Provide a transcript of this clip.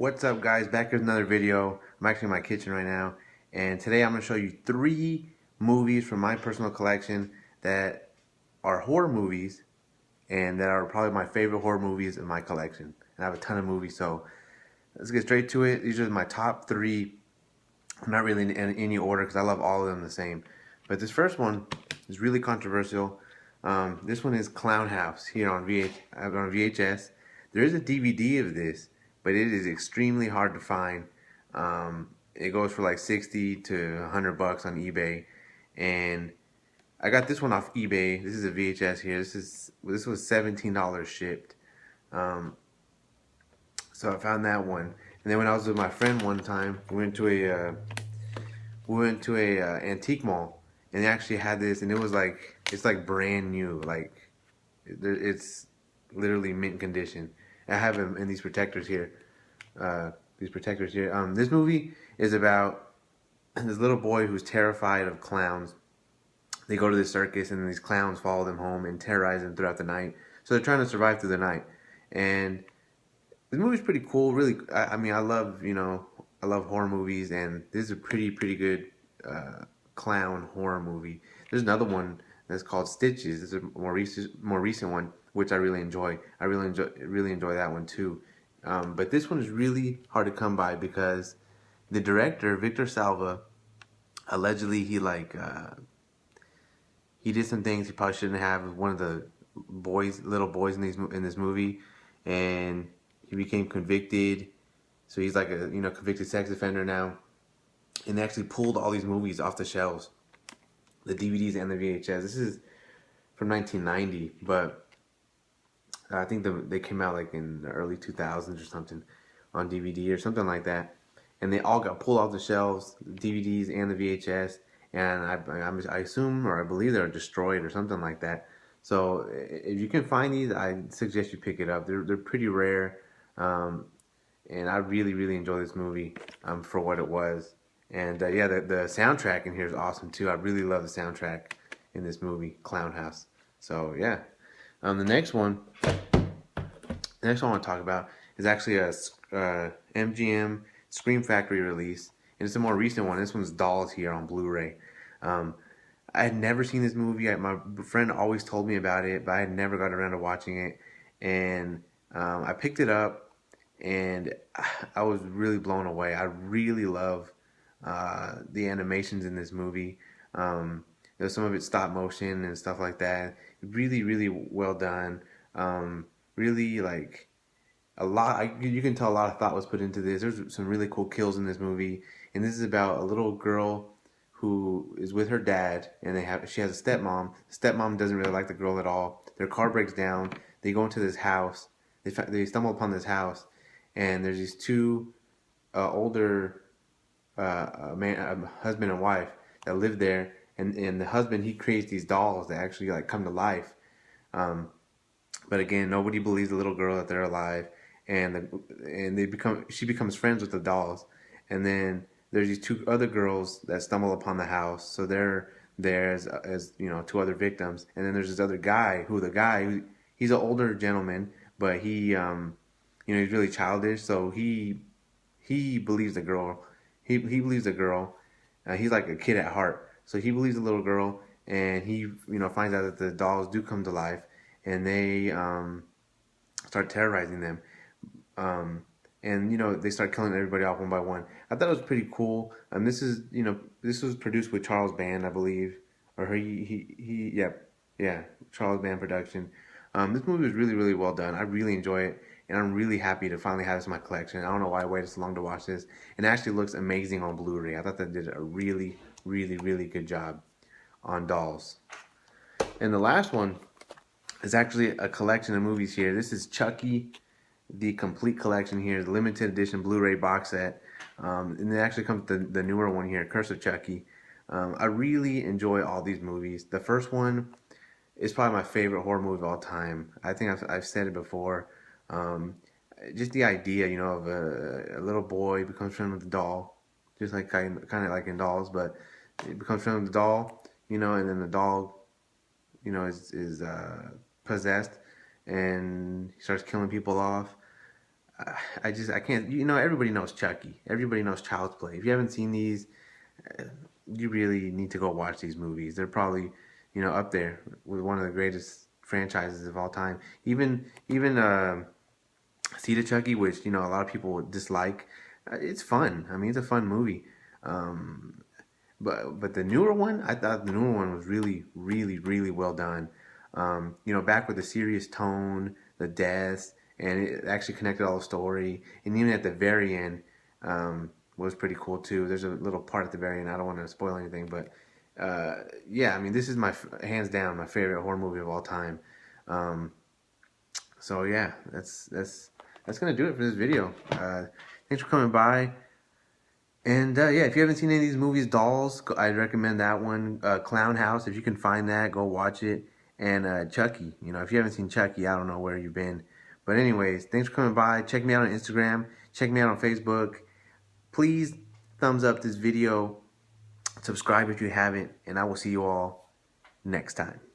What's up, guys? Back with another video. I'm actually in my kitchen right now, and today I'm going to show you 3 movies from my personal collection that are horror movies and that are probably my favorite horror movies in my collection. And I have a ton of movies, so let's get straight to it. These are my top 3. I'm not really in any order because I love all of them the same. But this first one is really controversial. This one is Clown House here on VHS. There is a DVD of this, but it is extremely hard to find. It goes for like 60 to 100 bucks on eBay, and I got this one off eBay. This is a VHS here. This was $17 shipped. So I found that one, and then when I was with my friend one time, we went to a antique mall, and they actually had this, and it's like brand new, like it's literally mint condition. I have them in these protectors here. This movie is about this little boy who's terrified of clowns. They go to the circus, and these clowns follow them home and terrorize them throughout the night. So they're trying to survive through the night. And this movie's pretty cool. Really, I mean, I love horror movies, and this is a pretty good clown horror movie. There's another one that's called Stitches. This is a more recent one, which I really enjoy. I really enjoy that one too. But this one is really hard to come by because the director, Victor Salva, allegedly he did some things he probably shouldn't have with one of the little boys in this movie, and he became convicted. So he's like a convicted sex offender now, and they actually pulled all these movies off the shelves, the DVDs and the VHS. This is from 1990, but I think they came out like in the early 2000s or something on DVD or something like that, and they all got pulled off the shelves, the DVDs and the VHS, and I assume or I believe they're destroyed or something like that. So if you can find these, I suggest you pick it up. They're pretty rare, and I really enjoy this movie for what it was. And yeah, the soundtrack in here is awesome too. I really love the soundtrack in this movie, Clown House. So yeah, the next one I want to talk about is actually a MGM Scream Factory release, and it's a more recent one. This one's Dolls here on Blu-ray. I had never seen this movie. My friend always told me about it, but I had never got around to watching it. And I picked it up, and I was really blown away. I really love the animations in this movie. Some of it stop motion and stuff like that. Really well done. Really like a lot. You can tell a lot of thought was put into this. There's some really cool kills in this movie, and this is about a little girl who is with her dad, and she has a stepmom. The stepmom doesn't really like the girl at all. Their car breaks down. They go into this house. They stumble upon this house, and there's these two older husband and wife that live there, and the husband, he creates these dolls that actually like come to life. But again, nobody believes the little girl that they're alive, and she becomes friends with the dolls, and then there's these 2 other girls that stumble upon the house. So they're there as 2 other victims, and then there's this other guy he's an older gentleman, but he's really childish. So he believes the girl. He believes the girl. He's like a kid at heart, so he believes the little girl, and he finds out that the dolls do come to life, and they start terrorizing them. And they start killing everybody off one by one. I thought it was pretty cool. This was produced with Charles Band, I believe, or yeah, Charles Band production. This movie was really well done. I really enjoy it, and I'm really happy to finally have this in my collection. I don't know why I waited so long to watch this, and it actually looks amazing on Blu-ray. I thought they did a really good job on Dolls. And the last one is actually a collection of movies here. This is Chucky, the complete collection here, the limited edition Blu-ray box set, and it actually comes with the newer one here, Curse of Chucky. I really enjoy all these movies. The first one is probably my favorite horror movie of all time. I think I've said it before. Just the idea, of a little boy becomes friends with a doll, just like kind of like in Dolls, but he becomes friends with the doll, and then the doll, is possessed, and he starts killing people off. I can't. You know, everybody knows Chucky. Everybody knows Child's Play. If you haven't seen these, you really need to go watch these movies. They're probably, you know, up there with one of the greatest franchises of all time. Even Seed of Chucky, which you know a lot of people dislike, it's fun. I mean, it's a fun movie. Um, but the newer one, I thought the newer one was really well done. You know, back with the serious tone, the deaths, and it actually connected all the story. And even at the very end, was pretty cool too. There's a little part at the very end. I don't want to spoil anything, but yeah, I mean, this is my hands down my favorite horror movie of all time. Um, so yeah, that's gonna do it for this video. Thanks for coming by. And yeah, if you haven't seen any of these movies, Dolls, I'd recommend that one. Clown House, if you can find that, go watch it. And Chucky, you know, if you haven't seen Chucky, I don't know where you've been. But anyways, thanks for coming by. Check me out on Instagram. Check me out on Facebook. Please thumbs up this video. Subscribe if you haven't. And I will see you all next time.